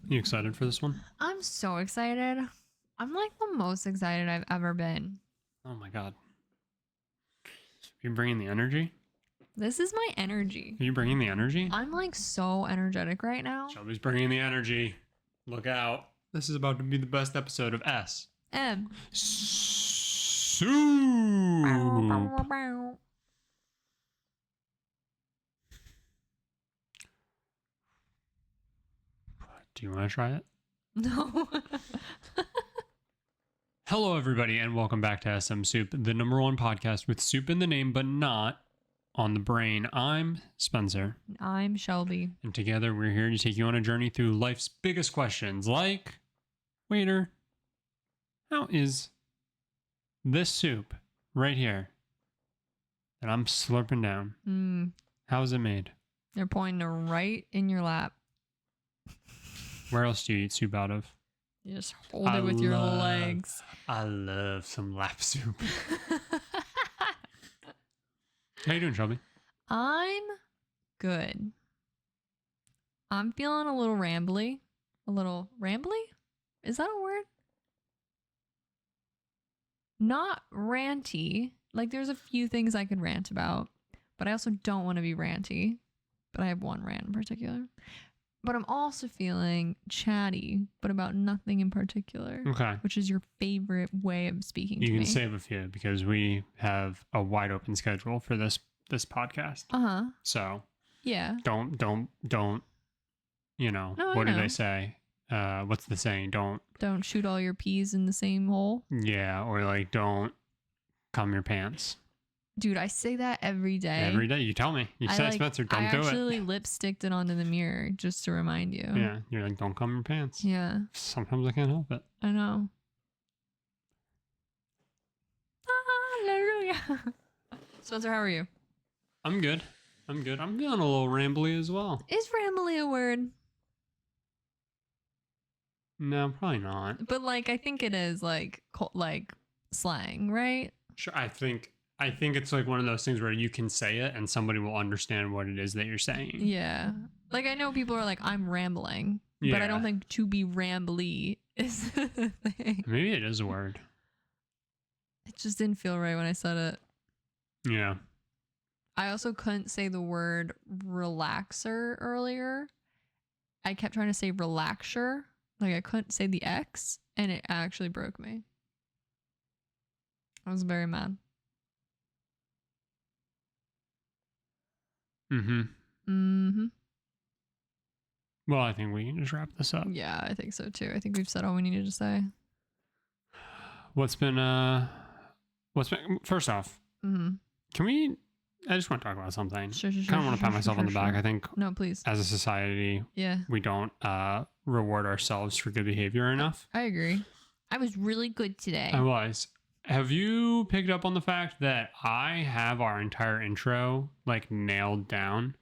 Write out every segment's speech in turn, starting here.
You excited for this one? I'm so excited. I'm like the most excited I've ever been. Oh my god. Are you bringing the energy? This is my energy. Are you bringing the energy? I'm like so energetic right now. Shelby's bringing the energy. Look out. This is about to be the best episode of M. Soup. Do you want to try it? No. Hello, everybody, and welcome back to SMSoup, the #1 podcast with soup in the name, but not on the brain. I'm Spencer. I'm Shelby. And together we're here to take you on a journey through life's biggest questions like, waiter, how is this soup right here that I'm slurping down? How is it made? They're pointing it right in your lap. Where else do you eat soup out of? You just hold it with your legs. I love some lap soup. How you doing, Shelby? I'm good. I'm feeling a little rambly. A little rambly? Is that a word? Not ranty. Like there's a few things I could rant about, but I also don't want to be ranty. But I have one rant in particular. But I'm also feeling chatty, but about nothing in particular. Okay. Which is your favorite way of speaking to me. You can save a few because we have a wide open schedule for this podcast. Uh-huh. So yeah. Don't, you know, No, what do they say? What's the saying? Don't shoot all your peas in the same hole. Yeah, or like don't cum your pants. Dude, I say that every day. Every day. You tell me. You say, Spencer, don't do it. I actually lipsticked it onto the mirror just to remind you. Yeah, you're like, don't cum your pants. Yeah. Sometimes I can't help it. I know. Hallelujah. Spencer, how are you? I'm good. I'm feeling a little rambly as well. Is rambly a word? No, probably not. But like, I think it is like slang, right? Sure. I think it's like one of those things where you can say it and somebody will understand what it is that you're saying. Yeah. Like I know people are like, I'm rambling, but I don't think to be rambly is the thing. Maybe it is a word. It just didn't feel right when I said it. Yeah. I also couldn't say the word relaxer earlier. I kept trying to say relaxer. Like I couldn't say the X and it actually broke me. I was very mad. Well, I think we can just wrap this up. Yeah, I think so too. I think we've said all we needed to say. What's been first off, can we, I just want to talk about something. Sure. Kind of want to pat myself on the back. I think no, please. As a society, we don't reward ourselves for good behavior enough. I agree. I was really good today. I was. Have you picked up on the fact that I have our entire intro like nailed down?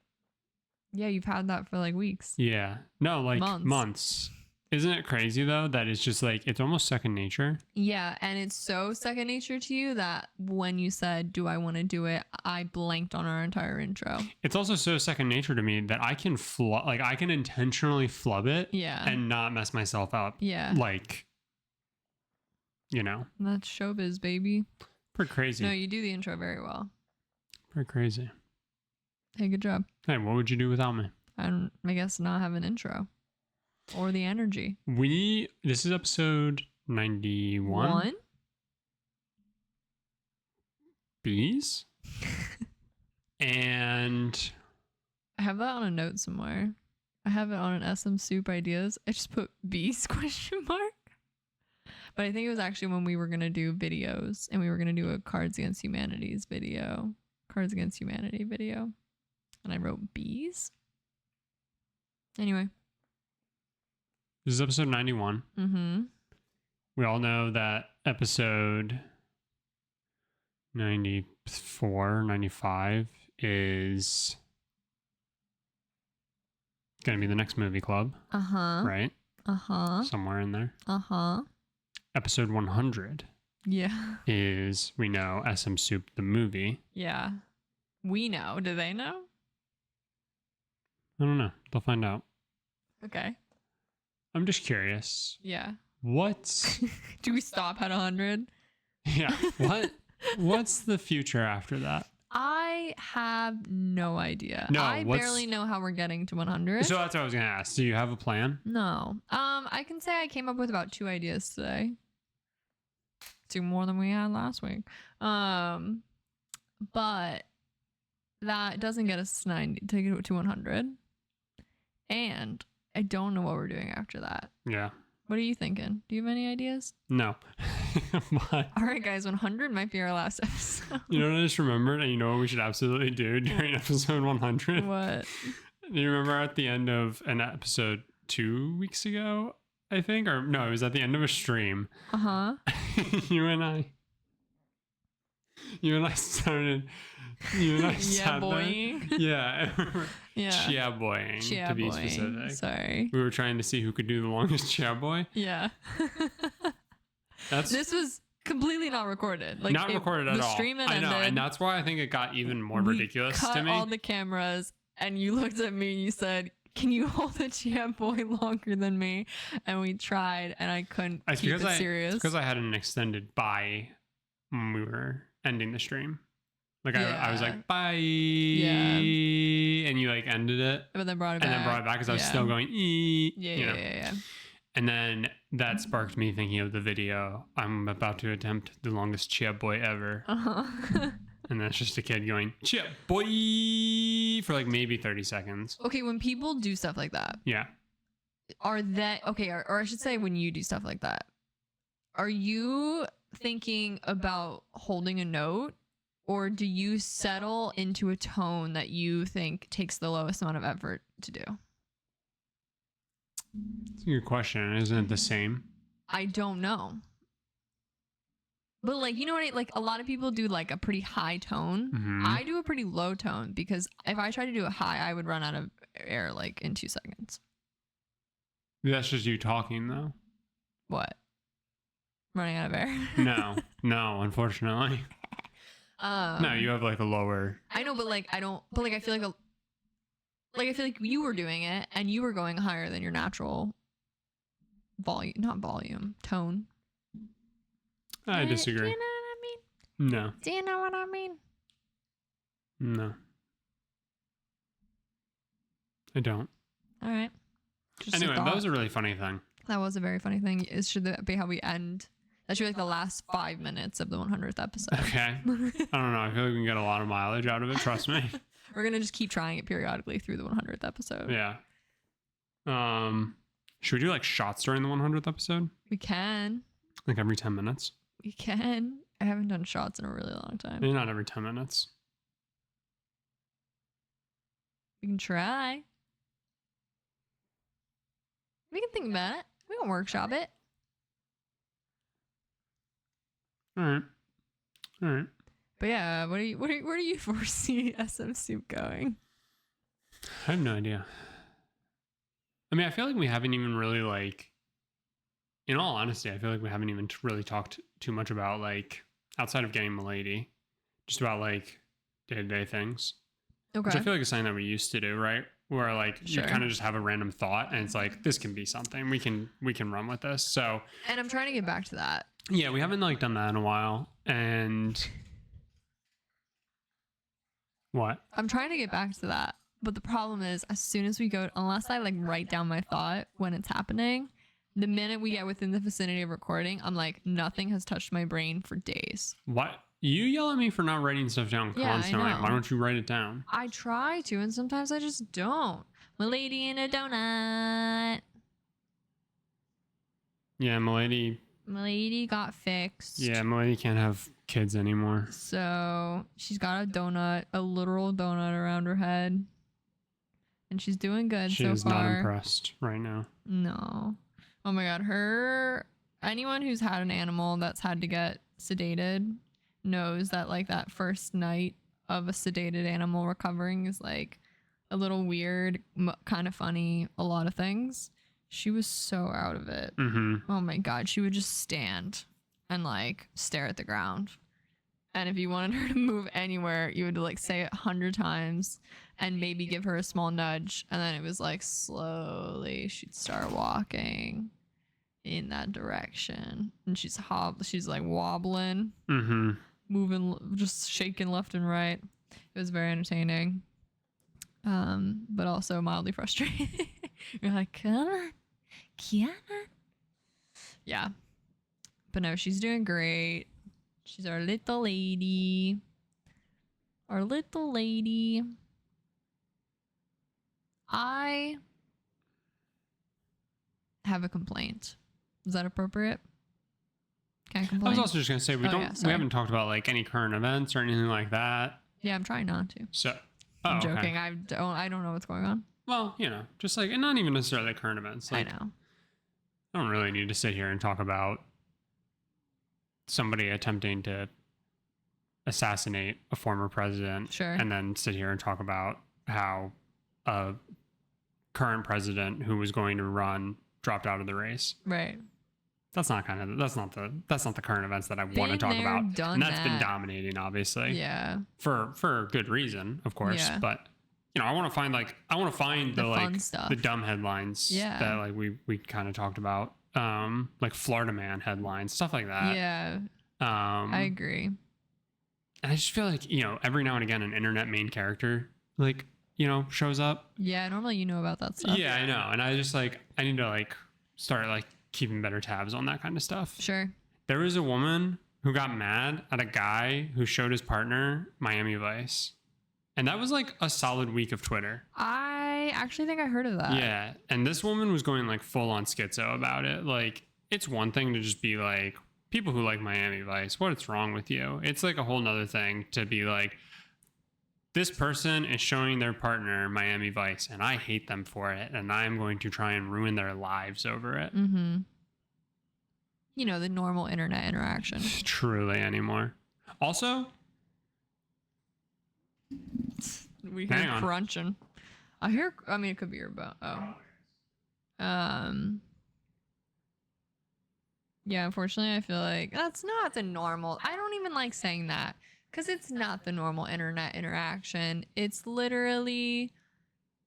Yeah, you've had that for like weeks. Yeah. No, like months. Isn't it crazy though that it's just like it's almost second nature? Yeah, and it's so second nature to you that when you said, "Do I want to do it?" I blanked on our entire intro. It's also so second nature to me that I can I can intentionally flub it and not mess myself up. Yeah. Like, you know. That's showbiz, baby. Pretty crazy. No, you do the intro very well. Pretty crazy. Hey, good job. Hey, what would you do without me? I guess not have an intro. Or the energy. This is episode 91. Bees. And I have that on a note somewhere. I have it on an SMSoup ideas. I just put bees ? But I think it was actually when we were going to do videos and we were going to do a Cards Against Humanity video. And I wrote bees. Anyway. This is episode 91. Mm-hmm. We all know that episode 94, 95 is going to be the next movie club. Uh-huh. Right? Uh-huh. Somewhere in there. Uh-huh. Episode 100. Yeah. Is, we know, SMSoup the movie. Yeah. We know. Do they know? I don't know. They'll find out. Okay. I'm just curious. Yeah. What's Do we stop at 100? yeah? What's the future after that? I have no idea. No, I barely know how we're getting to 100. So that's what I was gonna ask. Do you have a plan? No. I can say I came up with about 2 ideas today. 2 more than we had last week. But that doesn't get us to 90 to 100. And I don't know what we're doing after that. Yeah. What are you thinking? Do you have any ideas? No. But, All right, guys, 100 might be our last episode. you know what I just remembered? And you know what we should absolutely do during episode 100? What? Do you remember at the end of an episode 2 weeks ago, I think? Or no, it was at the end of a stream. Uh-huh. You and I started. You and I sat boying. there. Yeah. Yeah. Chia boying, to be boying. specific. Sorry. We were trying to see who could do the longest chia boy. Yeah. This was completely not recorded. Like not recorded at the all. Stream had I know, ended. and that's why I think it got even more ridiculous cut to me. all the cameras, and you looked at me and you said, "Can you hold the chia boy longer than me?" And we tried, and I couldn't keep it serious. It's because I had an extended bye when we were ending the stream. Like I was like bye, and you like ended it, but then brought it back, because I was still going yeah. And then that sparked me thinking of the video. I'm about to attempt the longest chia boy ever. Uh-huh. And that's just a kid going, chia boy, for like maybe 30 seconds. Okay, when people do stuff like that. Yeah. Are that, okay, or I should say when you do stuff like that, are you thinking about holding a note? Or do you settle into a tone that you think takes the lowest amount of effort to do? That's a good question. Isn't it the same? I don't know. But like, you know what? Like a lot of people do like a pretty high tone. Mm-hmm. I do a pretty low tone because if I try to do a high, I would run out of air like in 2 seconds. That's just you talking though. What? Running out of air? No, unfortunately. No, you have like a lower. I know, but like I don't. But like I feel like I feel like you were doing it and you were going higher than your natural volume, not volume, tone. I disagree. Do you know what I mean? No. Do you know what I mean? No. I don't. All right. Just Anyway, that was a really funny thing. That was a very funny thing. Should that be how we end? That should be like the last 5 minutes of the 100th episode. Okay. I don't know. I feel like we can get a lot of mileage out of it. Trust me. We're going to just keep trying it periodically through the 100th episode. Yeah. Should we do like shots during the 100th episode? We can. Like every 10 minutes? We can. I haven't done shots in a really long time. Maybe not every 10 minutes. We can try. We can think about it. We can workshop it. All right. But yeah, where do you foresee SMSoup going? I have no idea. I mean, I feel like we haven't even really like, in all honesty, I feel like we haven't even really talked too much about like, outside of getting Milady, just about like day-to-day things. Okay. Which I feel like is something that we used to do, right? Where like Sure. you kind of just have a random thought and it's like, this can be something. We can run with this. So And I'm trying to get back to that. yeah, we haven't like done that in a while. And what? I'm trying to get back to that. But the problem is as soon as we go, unless I like write down my thought when it's happening, the minute we get within the vicinity of recording, I'm like, nothing has touched my brain for days. What? You yell at me for not writing stuff down Yeah, I constantly. know. Why don't you write it down? I try to, and sometimes I just don't. Milady in a donut. Yeah, Milady. Milady got fixed. Yeah, Milady can't have kids anymore. So she's got a donut, a literal donut around her head. And she's doing good She so is far. not impressed right now. No. Oh my god, anyone who's had an animal that's had to get sedated knows that like that first night of a sedated animal recovering is like a little weird, kind of funny, a lot of things. She was so out of it. Mm-hmm. Oh my god, she would just stand and like stare at the ground. And if you wanted her to move anywhere, you would like say it 100 times. and maybe give her a small nudge. And then it was like slowly she'd start walking in that direction. And she's like wobbling, moving, just shaking left and right. It was very entertaining. But also mildly frustrating. You're like, come on, Kiana. Yeah. But no, she's doing great. She's our little lady. Our little lady. I have a complaint. Is that appropriate? Can I complain? I was also just gonna say we haven't talked about like any current events or anything like that. Yeah, I'm trying not to. So I'm joking. Okay. I don't know what's going on. Well, just like, and not even necessarily current events. Like, I know. I don't really need to sit here and talk about somebody attempting to assassinate a former president. Sure. And then sit here and talk about how a current president who was going to run dropped out of the race. Right. That's not the current events that I want to talk about. And that's been dominating, obviously. Yeah. For good reason, of course. Yeah. But I want to find the fun stuff. The dumb headlines that like we kind of talked about. Like Florida man headlines, stuff like that. Yeah. I agree. And I just feel like, every now and again an internet main character like, shows up. Yeah, normally about that stuff. Yeah, I know. And I just I need to start keeping better tabs on that kind of stuff. Sure. There was a woman who got mad at a guy who showed his partner Miami Vice. And that was a solid week of Twitter. I actually think I heard of that. Yeah. And this woman was going full on schizo about it. It's one thing to just be people who like Miami Vice, what's wrong with you? It's a whole nother thing to be this person is showing their partner Miami Vice and I hate them for it. And I'm going to try and ruin their lives over it. Mm-hmm. The normal internet interaction. Truly anymore. Also, we hear crunching. It could be your bone. Yeah, unfortunately, I feel like that's not the normal. I don't even like saying that because it's not the normal internet interaction. It's literally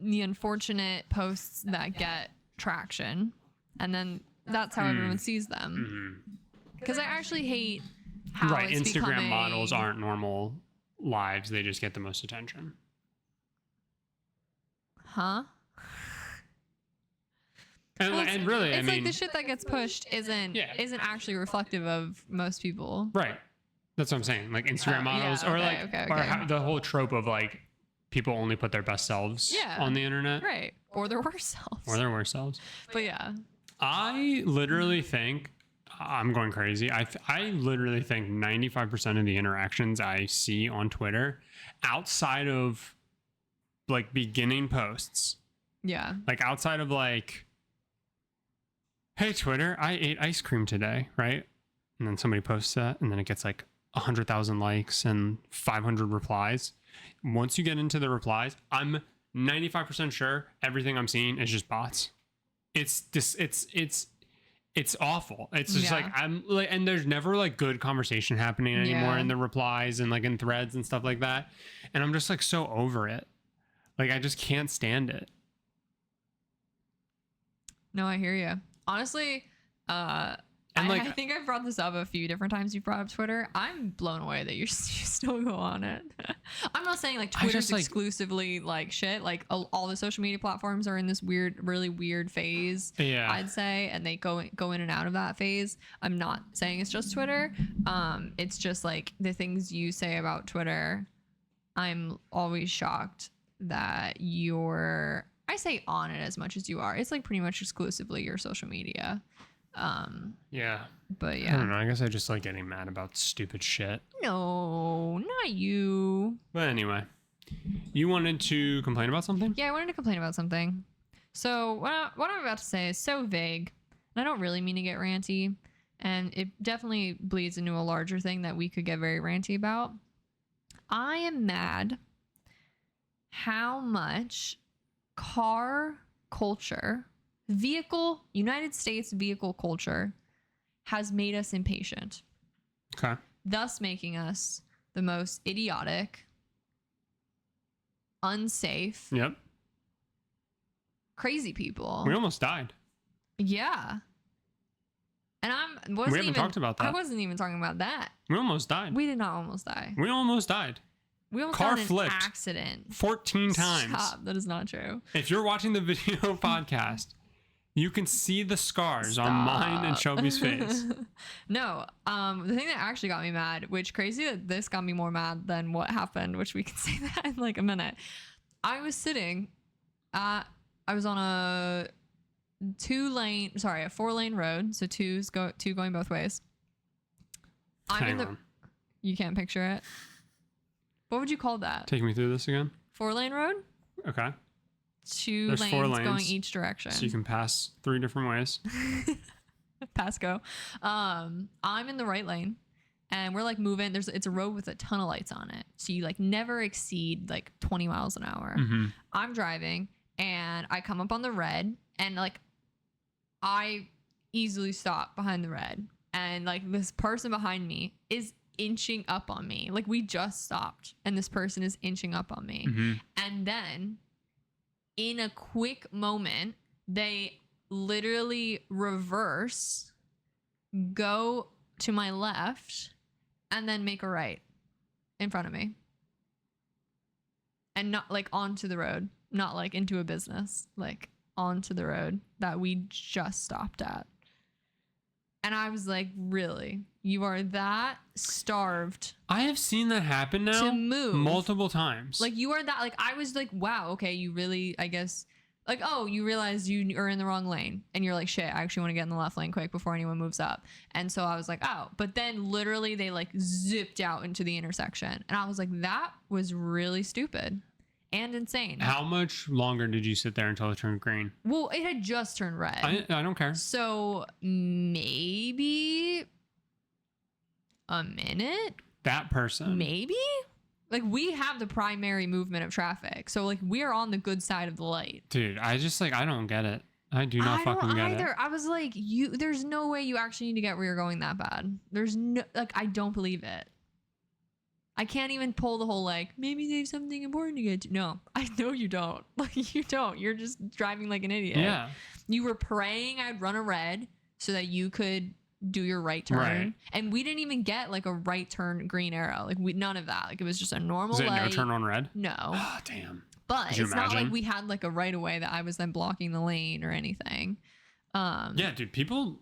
the unfortunate posts that get traction. And then that's how everyone sees them. Because I actually hate how it's Instagram models aren't normal lives. They just get the most attention. Huh? And really, it's the shit that gets pushed isn't actually reflective of most people. Right. That's what I'm saying. Instagram models or the whole trope of people only put their best selves on the internet. Right. Or their worst selves. But yeah. I literally think I'm going crazy. I literally think 95% of the interactions I see on Twitter outside of beginning posts. Yeah. Outside of hey, Twitter, I ate ice cream today, right? And then somebody posts that, and then it gets 100,000 likes and 500 replies. Once you get into the replies, I'm 95% sure everything I'm seeing is just bots. It's awful. It's just and there's never good conversation happening anymore in the replies and in threads and stuff like that. And I'm just so over it. I just can't stand it. No, I hear you. Honestly, I think I've brought this up a few different times. You've brought up Twitter. I'm blown away that you still go on it. I'm not saying Twitter's exclusively shit. All the social media platforms are in this really weird phase. Yeah, I'd say, and they go in and out of that phase. I'm not saying it's just Twitter. It's just the things you say about Twitter. I'm always shocked that I say on it as much as you are. It's pretty much exclusively your social media. Yeah. But yeah. I don't know. I guess I just like getting mad about stupid shit. No, not you. But anyway, you wanted to complain about something? Yeah, I wanted to complain about something. So what I'm about to say is so vague, and I don't really mean to get ranty, and it definitely bleeds into a larger thing that we could get very ranty about. I am mad how much car culture, United States vehicle culture has made us impatient. Okay. Thus making us the most idiotic, unsafe, Yep. crazy people. We almost died. Yeah. And We haven't talked about that. I wasn't even talking about that. We almost died. We did not almost die. We almost died. We almost Car got in an flipped accident. 14 times. Stop. That is not true. If you're watching the video podcast, you can see the scars on mine and Shelby's face. No. The thing that actually got me mad, which crazy that this got me more mad than what happened, which we can say that in like a minute. I was sitting I was on a 4-lane road. So two going both ways. Hang on. You can't picture it. What would you call that? Take me through this again. 4-lane road? Okay. There's There's 4 4 lanes going lanes, each direction. So you can pass 3 different ways. Pasco. I'm in the right lane and we're like moving. It's a road with a ton of lights on it. So you like never exceed like 20 miles an hour. Mm-hmm. I'm driving and I come up on the red and like I easily stop behind the red. And like this person behind me is inching up on me. Like we just stopped and this person is inching up on me. Mm-hmm. And then in a quick moment, they literally reverse, go to my left, and then make a right in front of me. And not like onto the road, not like into a business, like onto the road that we just stopped at. And I was like, really? You are that starved? I have seen that happen now to move multiple times. Like you are that, like I was like, wow, okay, you really, I guess, like, oh, you realize you are in the wrong lane and you're like, shit, I actually want to get in the left lane quick before anyone moves up. And so I was like, oh, but then literally they like zipped out into the intersection. And I was like, that was really stupid and insane. How much longer did you sit there until it turned green? Well, it had just turned red. I don't care. So maybe a minute? That person. Maybe? Like we have the primary movement of traffic. So like we're on the good side of the light. Dude, I just like, I don't get it. I do not fucking get it. I was like, there's no way you actually need to get where you're going that bad. There's no, like, I don't believe it. I can't even pull the whole like, maybe they have something important to get to. No, I know you don't. Like you don't. You're just driving like an idiot. Yeah. You were praying I'd run a red so that you could do your right turn. Right. And we didn't even get like a right turn green arrow. Like none of that. Like it was just a normal Is it light. no turn on red? No. Oh, damn. But Could you it's not like imagine? we had like a right of way that I was then blocking the lane or anything. Yeah, dude, people,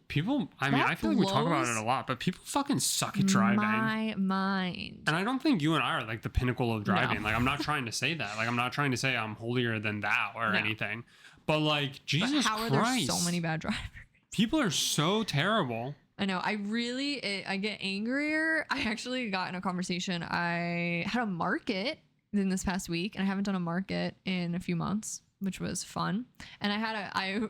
I mean, that I feel like we talk about it blows a lot, but people fucking suck at driving. My mind. And I don't think you and I are like the pinnacle of driving. No. Like, I'm not trying to say that. Like, I'm not trying to say I'm holier than thou or No. anything. But like, Jesus But how Christ. are there so many bad drivers? People are so terrible. I know. I get angrier. I actually got in a conversation. I had a market in this past week, and I haven't done a market in a few months, which was fun. And I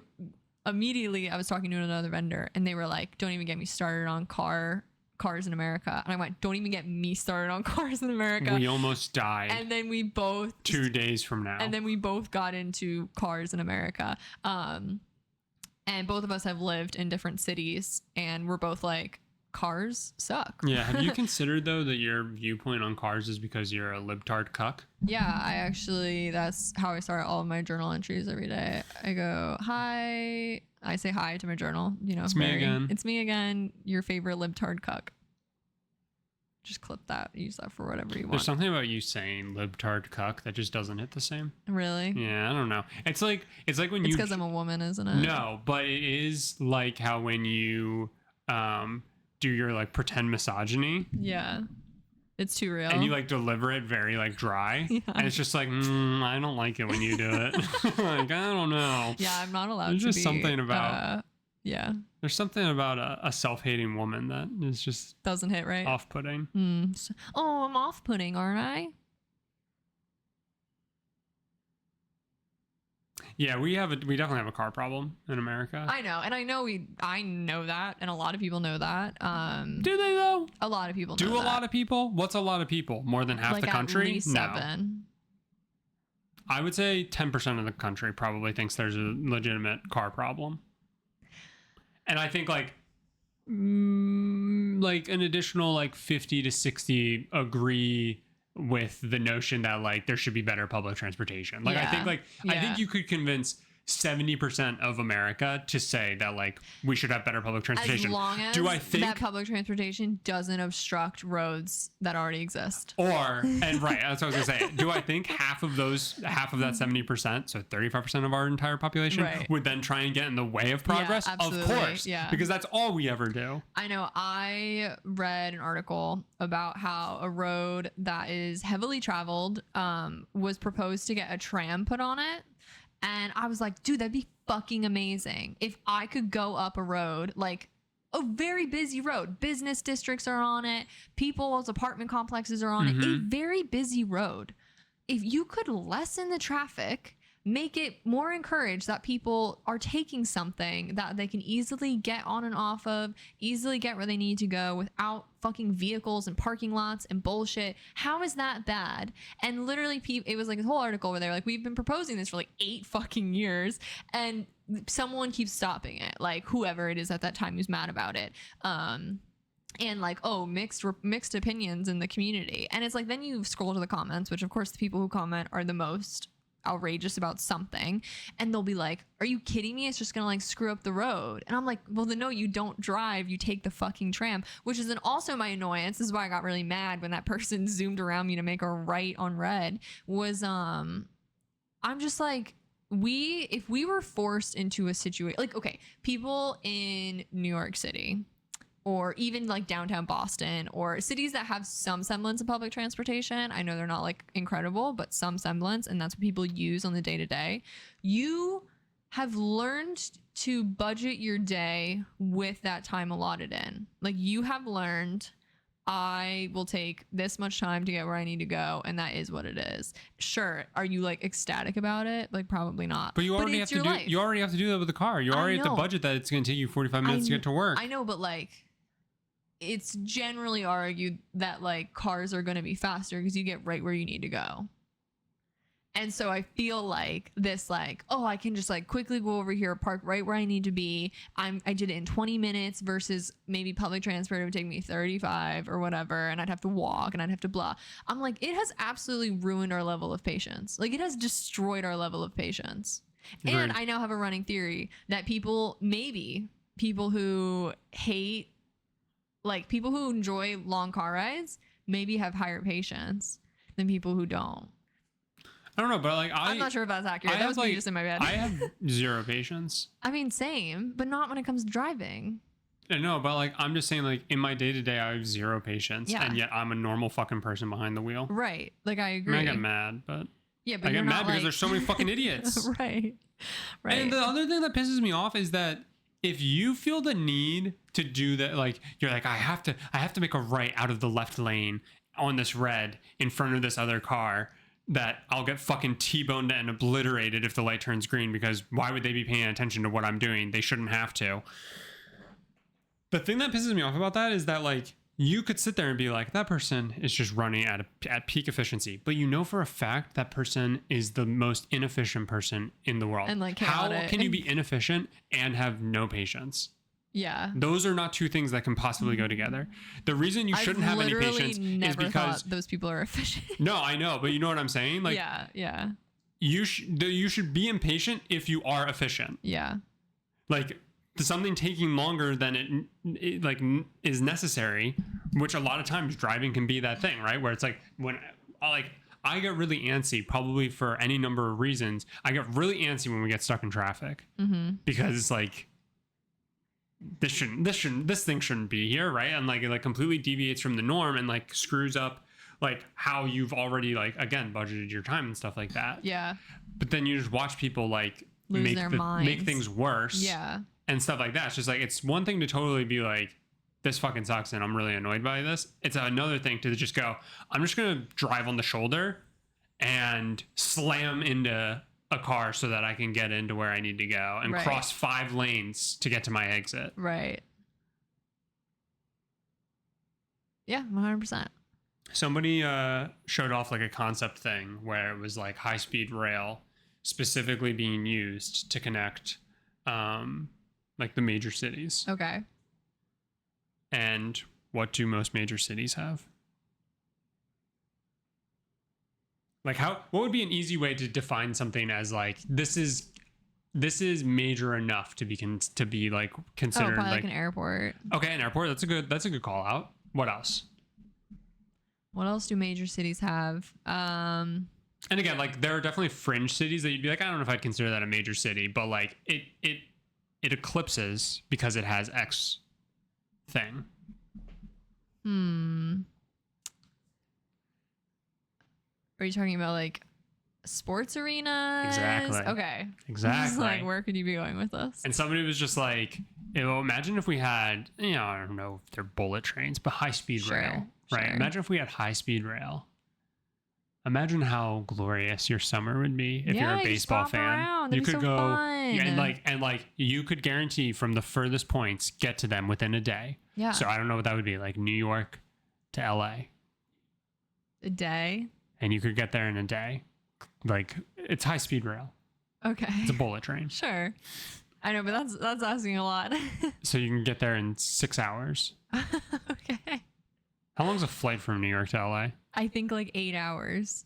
was talking to another vendor, and they were like, "Don't even get me started on cars in America." And I went, "Don't even get me started on cars in America." We almost died. And then we both 2 days from now. And then we both got into cars in America. And both of us have lived in different cities, and we're both like, cars suck. Yeah. Have you considered though that your viewpoint on cars is because you're a libtard cuck? Yeah, that's how I start all of my journal entries every day. I go, hi. I say hi to my journal. You know, It's me again. It's me again. Your favorite libtard cuck. Just clip that. Use that for whatever you want. There's something about you saying libtard cuck that just doesn't hit the same. Really? Yeah, I don't know. It's like when It's you. because I'm a woman, isn't it? No, but it is like how when you do your like pretend misogyny. Yeah. It's too real. And you like deliver it very like dry. Yeah. And it's just like, I don't like it when you do it. Like, I don't know. Yeah, I'm not allowed There's to just be. something about. Yeah. There's something about a self-hating woman that is just Doesn't hit right. off-putting. Oh, I'm off-putting, aren't I? Yeah, we definitely have a car problem in America. I know, and I know that, and a lot of people know that. Do they though? A lot of people Do know a lot of people? What's a lot of people? More than half like the country? At least 7. I would say 10% of the country probably thinks there's a legitimate car problem. And I think like an additional like 50 to 60 agree with the notion that like there should be better public transportation. Like I think I think you could convince 70% of America to say that like we should have better public transportation. As long as do I think that public transportation doesn't obstruct roads that already exist. Right, that's what I was gonna say. Do I think half of that 70%, so 35% of our entire population would then try and get in the way of progress? Yeah, of course. Yeah. Because that's all we ever do. I know. I read an article about how a road that is heavily traveled was proposed to get a tram put on it. And I was like, dude, that'd be fucking amazing. If I could go up a road, like a very busy road, business districts are on it, people's apartment complexes are on it, a very busy road. If you could lessen the traffic, make it more encouraged that people are taking something that they can easily get on and off of, easily get where they need to go without fucking vehicles and parking lots and bullshit. How is that bad? And literally it was like a whole article where they were like, we've been proposing this for like 8 fucking years and someone keeps stopping it. Like whoever it is at that time who's mad about it. And like, oh, mixed opinions in the community. And it's like, then you scroll to the comments, which of course the people who comment are the most outrageous about something, and they'll be like, are you kidding me? It's just gonna like screw up the road. And I'm like, well, then no, you don't drive, you take the fucking tram. Which is then also my annoyance. This is why I got really mad when that person zoomed around me to make a right on red. Was I'm just like, if we were forced into a situation like, okay, people in New York City or even like downtown Boston or cities that have some semblance of public transportation. I know they're not like incredible, but some semblance, and that's what people use on the day-to-day. You have learned to budget your day with that time allotted in. Like you have learned, I will take this much time to get where I need to go, and that is what it is. Sure, are you like ecstatic about it? Like probably not. But you already have to do you already have to do that with the car. You already have to budget that it's going to take you 45 minutes to get to work. I know, but like it's generally argued that like cars are going to be faster because you get right where you need to go. And so I feel like this, like, oh, I can just like quickly go over here, park right where I need to be. I did it in 20 minutes versus maybe public transport would take me 35 or whatever. And I'd have to walk and I'd have to blah. I'm like, it has absolutely ruined our level of patience. Like it has destroyed our level of patience. Agreed. And I now have a running theory that people who hate, like people who enjoy long car rides maybe have higher patience than people who don't. I don't know, but like I'm not sure if that's accurate. That was me just in my bed. I have zero patience. I mean, same, but not when it comes to driving. I know, but like I'm just saying, like in my day to day, I have zero patience, and yet I'm a normal fucking person behind the wheel. Right? Like I agree. I mean, I get mad, but yeah, but I get mad because there's so many fucking idiots. Right. And the other thing that pisses me off is that if you feel the need to do that, like you're like, I have to make a right out of the left lane on this red in front of this other car, that I'll get fucking T-boned and obliterated if the light turns green, because why would they be paying attention to what I'm doing? They shouldn't have to. The thing that pisses me off about that is that like you could sit there and be like, that person is just running at peak efficiency, but you know for a fact that person is the most inefficient person in the world. And like how can you be inefficient and have no patience? Yeah. Those are not two things that can possibly go together. The reason you shouldn't have any patience is because those people are efficient. No, I know, but you know what I'm saying? Like, yeah. You should be impatient if you are efficient. Yeah. Like something taking longer than it like is necessary, which a lot of times driving can be that thing, right? Where it's like when I get really antsy, probably for any number of reasons. I get really antsy when we get stuck in traffic because it's like, this thing shouldn't be here, right? And like it like completely deviates from the norm and like screws up like how you've already like again budgeted your time and stuff like that. Yeah. But then you just watch people like make things worse. Yeah. And stuff like that. It's just like, it's one thing to totally be like, this fucking sucks and I'm really annoyed by this. It's another thing to just go, I'm just gonna drive on the shoulder and slam into a car so that I can get into where I need to go and cross 5 lanes to get to my exit. Right. Yeah, 100%. Somebody showed off like a concept thing where it was like high-speed rail specifically being used to connect like the major cities. Okay. And what do most major cities have? Like what would be an easy way to define something as like this is major enough to be like considered probably like an airport. Okay, an airport. That's a good call out. What else? What else do major cities have? And again, like there are definitely fringe cities that you'd be like, I don't know if I'd consider that a major city, but like it eclipses because it has X thing. Are you talking about like sports arenas? Exactly. Okay. Exactly. Like, where could you be going with this? And somebody was just like, imagine if we had, I don't know if they're bullet trains, but high-speed rail, right? Sure. Imagine if we had high-speed rail. Imagine how glorious your summer would be if you're a baseball fan. Around. You could go fun. Yeah, and like you could guarantee from the furthest points get to them within a day. Yeah. So I don't know what that would be, like New York to LA. A day? And you could get there in a day. Like it's high-speed rail. Okay. It's a bullet train. Sure. I know, but that's asking a lot. So you can get there in 6 hours. Okay. How long's a flight from New York to LA? I think like 8 hours.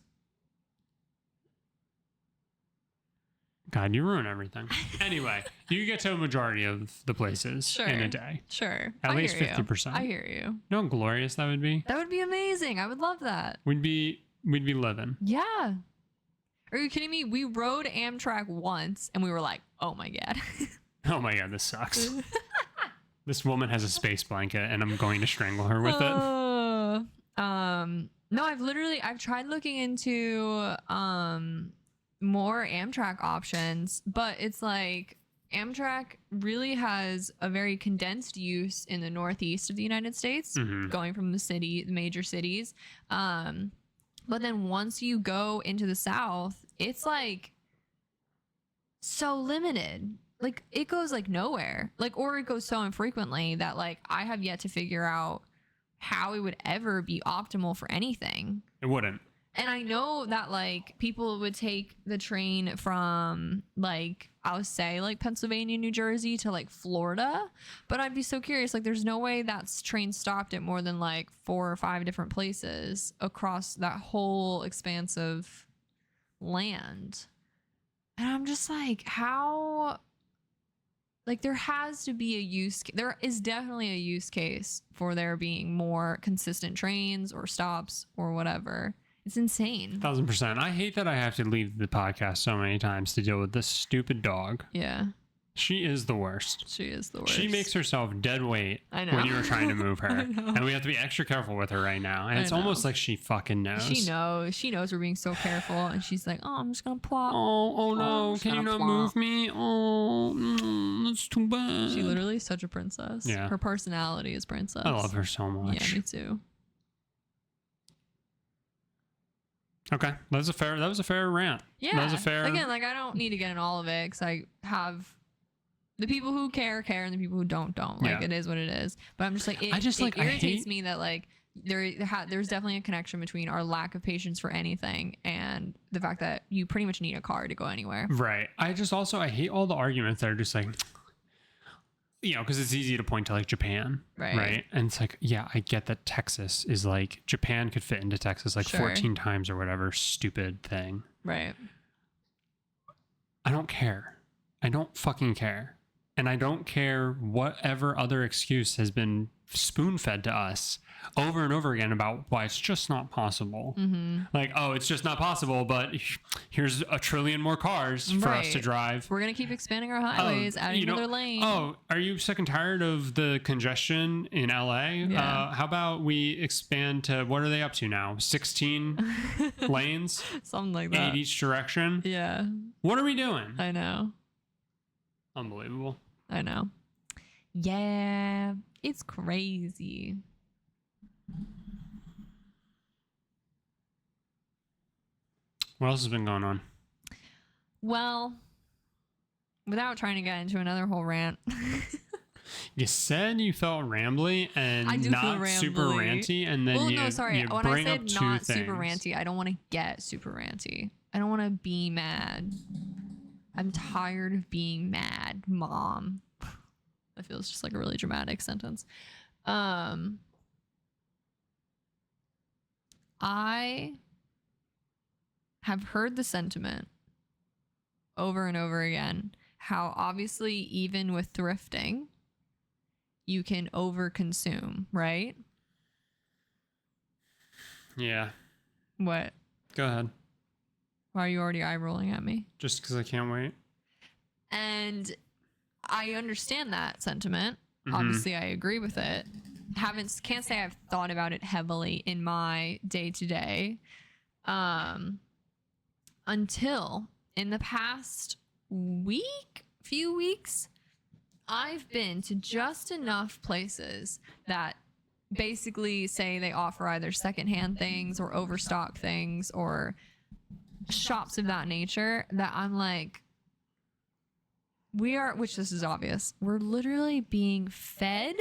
God, you ruin everything. Anyway, you get to a majority of the places in a day. Sure. At least 50%. I hear you. You know how glorious that would be? That would be amazing. I would love that. We'd be living. Yeah. Are you kidding me? We rode Amtrak once and we were like, oh my God. Oh my God, this sucks. This woman has a space blanket and I'm going to strangle her with it. No, I've tried looking into more Amtrak options, but it's like Amtrak really has a very condensed use in the northeast of the United States, going from the major cities. But then once you go into the South, it's like so limited. Like it goes like nowhere. Like, or it goes so infrequently that like I have yet to figure out how it would ever be optimal for anything. It wouldn't. And I know that like people would take the train from like, I'll say like Pennsylvania, New Jersey to like Florida, but I'd be so curious. Like there's no way that train stopped at more than like 4 or 5 different places across that whole expanse of land. And I'm just like, how, like there has to be there is definitely a use case for there being more consistent trains or stops or whatever. It's insane. 1000%. I hate that I have to leave the podcast so many times to deal with this stupid dog. Yeah. She is the worst. She is the worst. She makes herself dead weight when you were trying to move her. And we have to be extra careful with her right now. And it's almost like she fucking knows. She knows. She knows we're being so careful. And she's like, oh, I'm just going to plop. Oh no. Can you not move me? Oh, that's too bad. She literally is such a princess. Yeah. Her personality is princess. I love her so much. Yeah, me too. Okay, that was a fair rant. Yeah, that was a fair. Again, like I don't need to get in all of it because I have the people who care, and the people who don't. Like it is what it is. But I'm just like it irritates me that like there's definitely a connection between our lack of patience for anything and the fact that you pretty much need a car to go anywhere. Right. I hate all the arguments that are just like, because it's easy to point to like Japan, right? And it's like, yeah, I get that Texas is like Japan could fit into Texas like 14 times or whatever stupid thing. Right. I don't care. I don't fucking care. And I don't care whatever other excuse has been spoon-fed to us over and over again about why it's just not possible. Like, oh, it's just not possible, but here's a trillion more cars for us to drive. We're going to keep expanding our highways, adding another lane. Oh, are you sick and tired of the congestion in LA? Yeah. How about we expand to, what are they up to now? 16 lanes? Something like that. 8 each direction? Yeah. What are we doing? I know. Unbelievable. I know. Yeah. It's crazy. What else has been going on? Well, without trying to get into another whole rant. You said you felt rambly and not super ranty, and then you when bring I up said two not things. super ranty, I don't want to get super ranty. I don't want to be mad. I'm tired of being mad, Mom. That feels just like a really dramatic sentence. I, have heard the sentiment over and over again, how obviously even with thrifting, you can overconsume, right? Yeah. What? Go ahead. Why are you already eye rolling at me? Just because I can't wait. And I understand that sentiment. Mm-hmm. Obviously, I agree with it. Can't say I've thought about it heavily in my day-to-day. Until in the past few weeks, I've been to just enough places that basically say they offer either secondhand things or overstock things or shops of that nature that I'm like, which this is obvious, we're literally being fed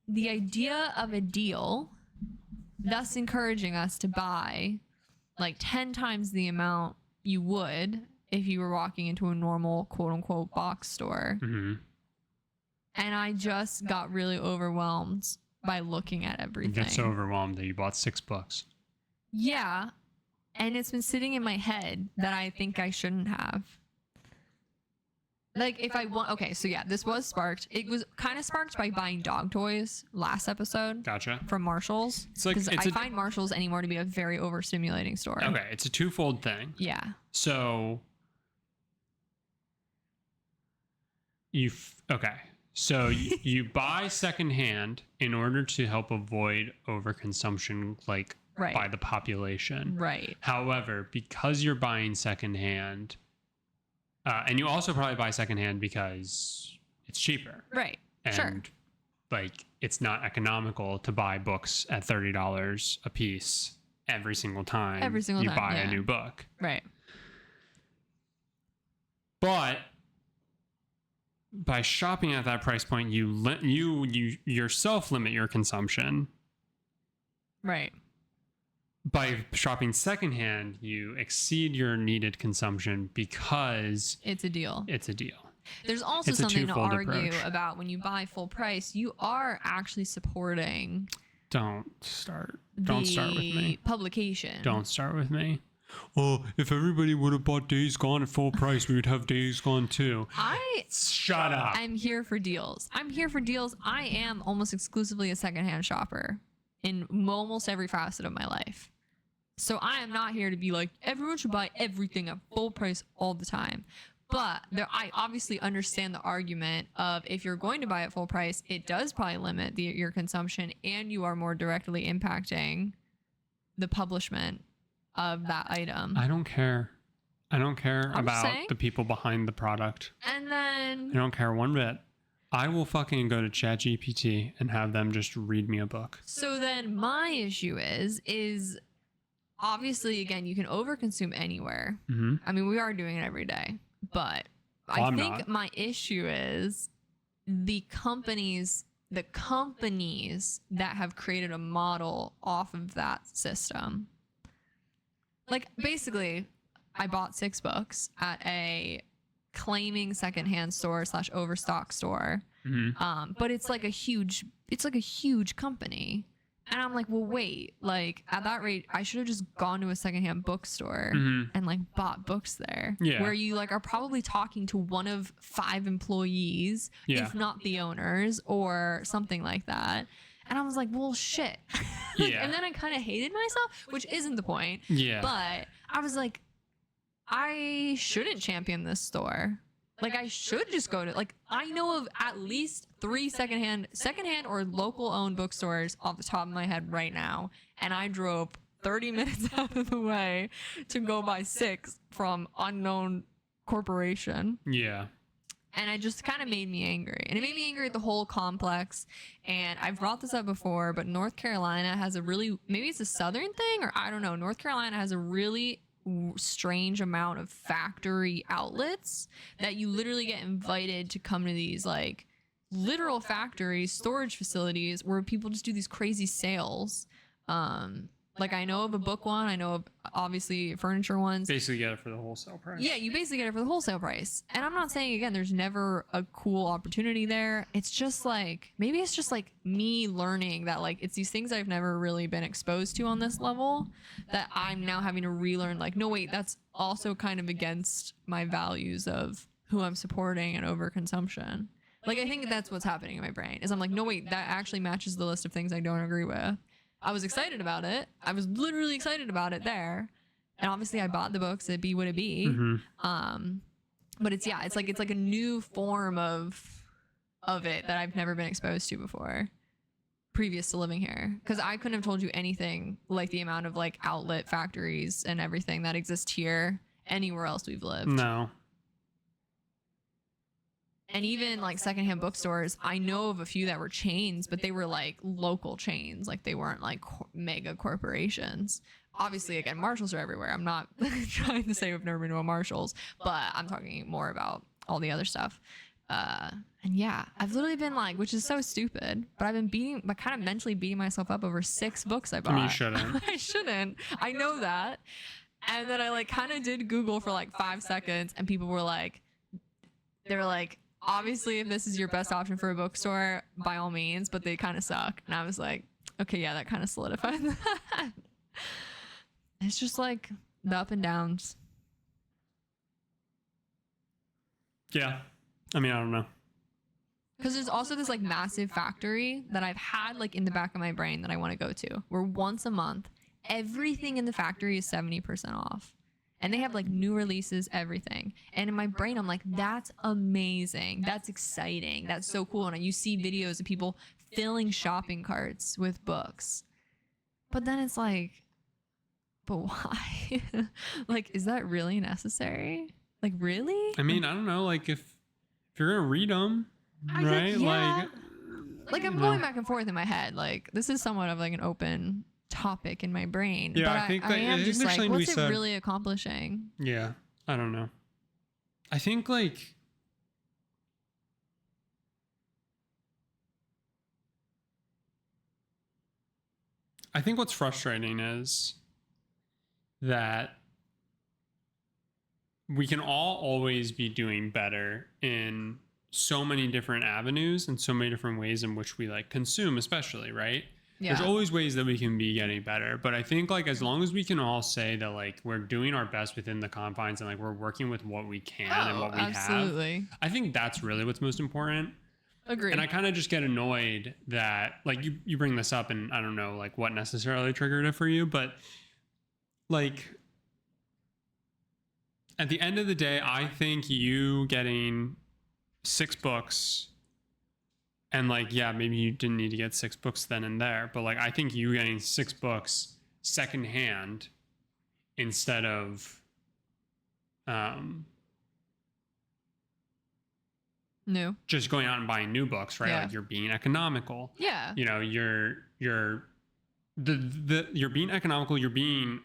the idea of a deal, thus encouraging us to buy like 10 times the amount you would if you were walking into a normal quote unquote box store. Mm-hmm. And I just got really overwhelmed by looking at everything. You get so overwhelmed that you bought 6 books. Yeah. And it's been sitting in my head that I think I shouldn't have. Like if I want, okay, so yeah, this was sparked. It was kind of sparked by buying dog toys last episode. Gotcha. From Marshalls. It's like, because I find Marshalls anymore to be a very overstimulating store. Okay, it's a twofold thing. Yeah. So you buy secondhand in order to help avoid overconsumption, like by the population. Right. However, because you're buying secondhand, and you also probably buy secondhand because it's cheaper. Right. And sure. Like it's not economical to buy books at $30 a piece every single time you buy a new book. Right. But by shopping at that price point, you yourself limit your consumption. Right. By shopping secondhand, you exceed your needed consumption because it's a deal. It's a deal. There's also something to argue about when you buy full price. You are actually supporting. Don't start with me. Publication. Don't start with me. Oh, if everybody would have bought Days Gone at full price, we would have Days Gone too. Shut up. I'm here for deals. I am almost exclusively a secondhand shopper in almost every facet of my life. So I am not here to be like, everyone should buy everything at full price all the time. But I obviously understand the argument of if you're going to buy at full price, it does probably limit your consumption and you are more directly impacting the publishment of that item. I don't care. About the people behind the product. And then I don't care one bit. I will fucking go to ChatGPT and have them just read me a book. So then my issue is obviously, again, you can overconsume anywhere. Mm-hmm. I mean, we are doing it every day. But I think my issue is the companies that have created a model off of that system. Like, basically, I bought 6 books at a claiming secondhand store / overstock store. Mm-hmm. But it's like a huge company. And I'm like, well, wait, like at that rate, I should have just gone to a secondhand bookstore and like bought books there. Yeah. Where you like are probably talking to one of 5 employees, if not the owners or something like that. And I was like, well, shit. Yeah. And then I kind of hated myself, which isn't the point. Yeah. But I was like, I shouldn't champion this store. Like I should just go to, like, I know of at least 3 secondhand or local owned bookstores off the top of my head right now. And I drove 30 minutes out of the way to go buy 6 from unknown corporation. Yeah. And it just kind of made me angry. And it made me angry at the whole complex. And I've brought this up before, but North Carolina has a really, maybe it's a southern thing, or I don't know. North Carolina has a really strange amount of factory outlets that you literally get invited to come to these like literal factories, storage facilities where people just do these crazy sales. Like, I know of a book one. I know of obviously furniture ones. Basically get it for the wholesale price. Yeah, you basically get it for the wholesale price. And I'm not saying, again, there's never a cool opportunity there. It's just like, maybe it's just like me learning that like it's these things I've never really been exposed to on this level that I'm now having to relearn. Like, no, wait, that's also kind of against my values of who I'm supporting and overconsumption. Like, I think that's what's happening in my brain is I'm like, no, wait, that actually matches the list of things I don't agree with. I was excited about it. I was literally excited about it there. And obviously I bought the books at Be What It Be. But it's like a new form of it that I've never been exposed to before previous to living here. Cause I couldn't have told you anything like the amount of like outlet factories and everything that exist here anywhere else we've lived. No. And even like secondhand bookstores, I know of a few that were chains, but they were like local chains. Like they weren't like mega corporations. Obviously, again, Marshalls are everywhere. I'm not trying to say we've never been to a Marshalls, but I'm talking more about all the other stuff. And yeah, I've literally been like, which is so stupid, but I've been kind of mentally beating myself up over 6 books I bought. I mean, you shouldn't. I shouldn't. I know that. And then I like kind of did Google for like 5 seconds and people were like, they were like, obviously, if this is your best option for a bookstore, by all means, but they kind of suck. And I was like, okay, yeah, that kind of solidified that. It's just like the up and downs. Yeah. I mean, I don't know. Because there's also this like massive factory that I've had like in the back of my brain that I want to go to, where once a month, everything in the factory is 70% off. And they have like new releases, everything. And in my brain, I'm like, that's amazing. That's exciting. That's so cool. And you see videos of people filling shopping carts with books. But then it's like, but why? Like, is that really necessary? Like, really? I mean, I don't know. Like, if you're going to read them, right? Yeah. Like I'm going back and forth in my head. Like, this is somewhat of like an open topic in my brain. Yeah, but I think I am just like, what's it said, really accomplishing? Yeah, I don't know. I think like what's frustrating is that we can all always be doing better in so many different avenues and so many different ways in which we like consume, especially, right? Yeah. There's always ways that we can be getting better. But I think like as long as we can all say that like we're doing our best within the confines and like we're working with what we can and what we have, I think that's really what's most important. Agreed. And I kind of just get annoyed that like you bring this up and I don't know like what necessarily triggered it for you, but like at the end of the day, I think you getting 6 books and like, yeah, maybe you didn't need to get 6 books then and there, but like, I think you getting 6 books secondhand instead of, new, just going out and buying new books, right? Yeah. Like you're being economical. Yeah. You know, you're being economical. You're being,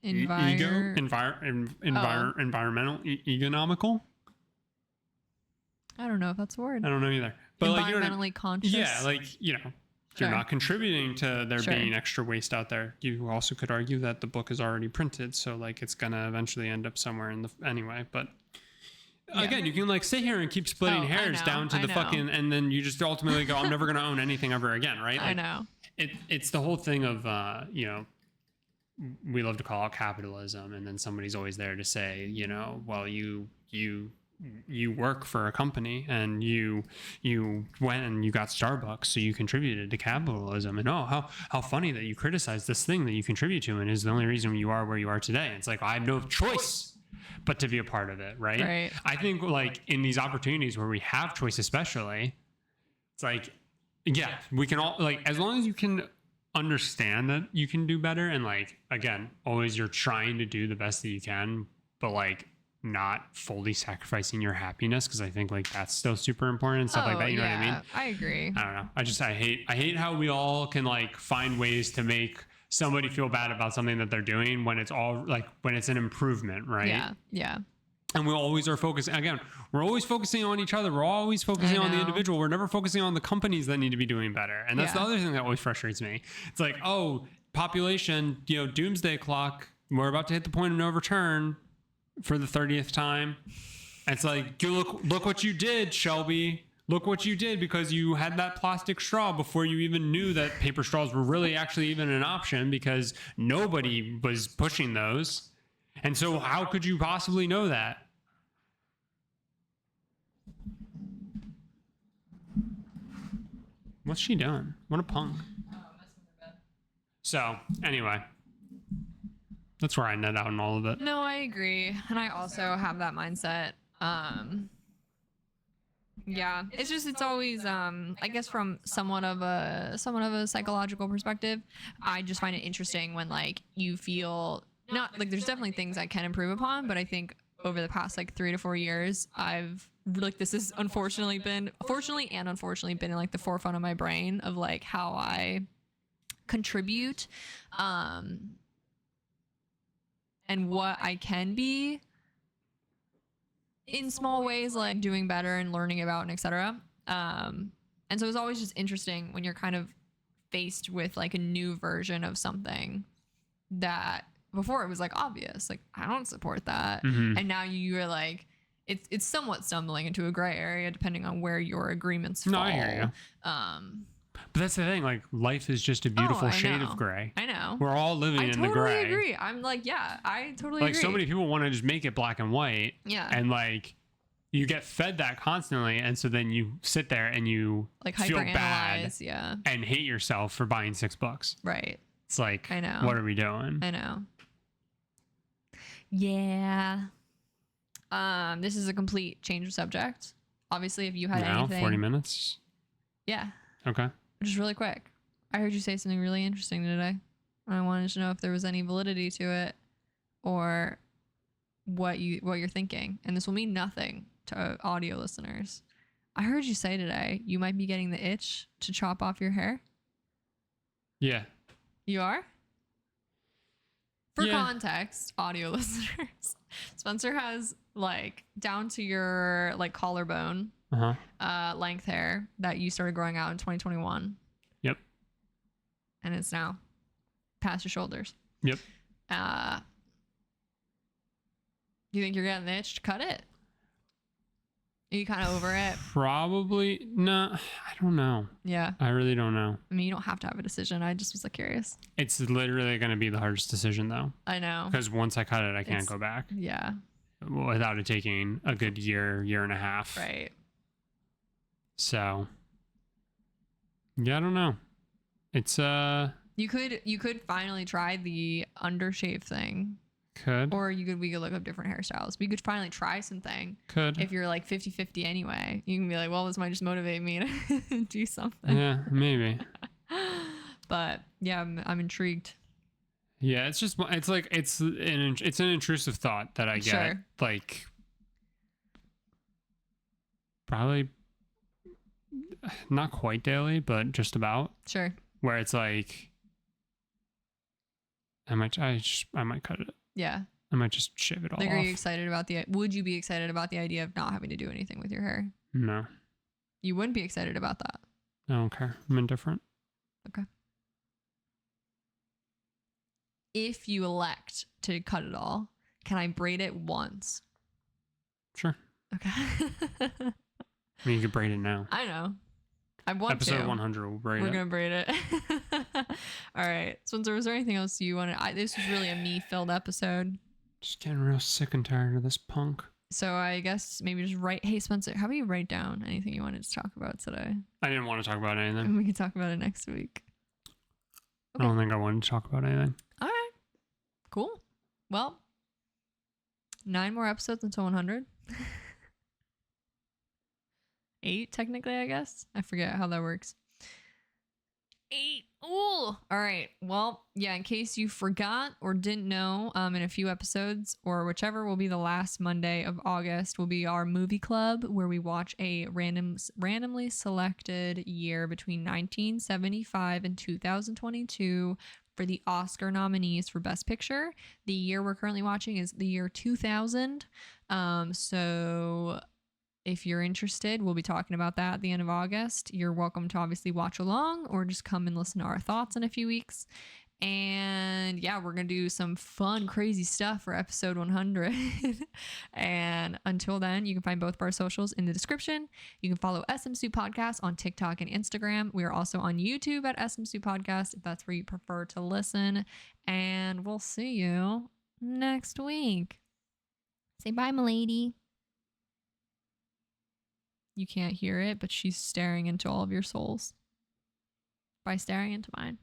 environmental, economical. I don't know if that's a word. I don't know either. But environmentally like, conscious. Yeah, like you're not contributing to there being extra waste out there. You also could argue that the book is already printed, so like it's gonna eventually end up somewhere in the anyway. But again, you can like sit here and keep splitting hairs down to the fucking, and then you just ultimately go, I'm never gonna own anything ever again, right? Like, I know. It's the whole thing of we love to call it capitalism, and then somebody's always there to say, well, you work for a company and you went and you got Starbucks, so you contributed to capitalism, and how funny that you criticize this thing that you contribute to and is the only reason you are where you are today. It's like, I have no choice but to be a part of it, right? I think like in these opportunities where we have choice, especially, it's like, yeah, we can all like, as long as you can understand that you can do better, and like, again, always you're trying to do the best that you can, but like not fully sacrificing your happiness, because I think like that's still super important and stuff like that. You know what I mean? I agree. I don't know. I hate how we all can like find ways to make somebody feel bad about something that they're doing when it's all like, when it's an improvement, right? Yeah. And we always are focusing, again, we're always focusing on each other. We're always focusing on the individual. We're never focusing on the companies that need to be doing better. And that's the other thing that always frustrates me. It's like, oh, population, doomsday clock. We're about to hit the point of no return for the 30th time. And it's like, look what you did, Shelby. Look what you did, because you had that plastic straw before you even knew that paper straws were really actually even an option, because nobody was pushing those. And so how could you possibly know that? What's she doing? What a punk. So, anyway. That's where I net out in all of it. No, I agree. And I also have that mindset. Yeah, it's always I guess from somewhat of a psychological perspective, I just find it interesting when like you feel not like there's definitely things I can improve upon, but I think over the past like 3 to 4 years, I've like this has fortunately and unfortunately been in like the forefront of my brain of like how I contribute and what I can be in small ways, like doing better and learning about and etc. And so it's always just interesting when you're kind of faced with like a new version of something that before it was like obvious, like I don't support that. And now you're like, it's somewhat stumbling into a gray area depending on where your agreements fall. No, I hear you. But that's the thing, like life is just a beautiful shade of gray. I know. We're all living in the gray. I totally agree. I'm like, yeah, I totally agree. Like so many people want to just make it black and white. Yeah. And like you get fed that constantly, and so then you sit there and you like feel bad and hate yourself for buying $6. Right. It's like, I know. What are we doing? I know. Yeah. This is a complete change of subject. Obviously, if you had anything 40 minutes. Yeah. Okay. Just really quick. I heard you say something really interesting today. I wanted to know if there was any validity to it or what you're thinking. And this will mean nothing to audio listeners. I heard you say today you might be getting the itch to chop off your hair. Yeah. You are? For context, audio listeners, Spencer has like down to your like collarbone length hair that you started growing out in 2021. Yep. And it's now past your shoulders. Yep. You think you're getting the itch to cut it? Are you kind of over it? Probably. No, I don't know. Yeah. I really don't know. I mean, you don't have to have a decision. I just was like curious. It's literally going to be the hardest decision though. I know. Because once I cut it, I can't go back. Yeah. Without it taking a good year and a half. Right. So. Yeah, I don't know. It's You could finally try the undershave thing. Could. Or we could look up different hairstyles. We could finally try something. Could. If you're like 50-50 anyway. You can be like, well, this might just motivate me to do something. Yeah, maybe. But yeah, I'm intrigued. Yeah, it's an intrusive thought that I get. Sure. Like probably not quite daily, but just about. Sure. Where it's like I might cut it. Yeah. I might just shave it all off. Are you excited about would you be excited about the idea of not having to do anything with your hair? No. You wouldn't be excited about that. I don't care. I'm indifferent. Okay. If you elect to cut it all, can I braid it once? Sure. Okay. I mean, you could braid it now. I know. I want Episode to. 100, we'll braid it. We're going to braid it. All right. Spencer, was there anything else you wanted? This was really a me-filled episode. Just getting real sick and tired of this punk. So I guess maybe just write, hey, Spencer, how about you write down anything you wanted to talk about today? I didn't want to talk about anything. And we can talk about it next week. Okay. I don't think I wanted to talk about anything. All right. Cool. Well, 9 more episodes until 100. 8 technically, I guess. I forget how that works. 8. Ooh. All right. Well, yeah, in case you forgot or didn't know, in a few episodes or whichever will be the last Monday of August will be our movie club where we watch a randomly selected year between 1975 and 2022 for the Oscar nominees for Best Picture. The year we're currently watching is the year 2000. So if you're interested, we'll be talking about that at the end of August. You're welcome to obviously watch along or just come and listen to our thoughts in a few weeks. And yeah, we're going to do some fun, crazy stuff for episode 100. And until then, you can find both of our socials in the description. You can follow SMSoup Podcast on TikTok and Instagram. We are also on YouTube at SMSoup Podcast if that's where you prefer to listen. And we'll see you next week. Say bye, m'lady. You can't hear it, but she's staring into all of your souls by staring into mine.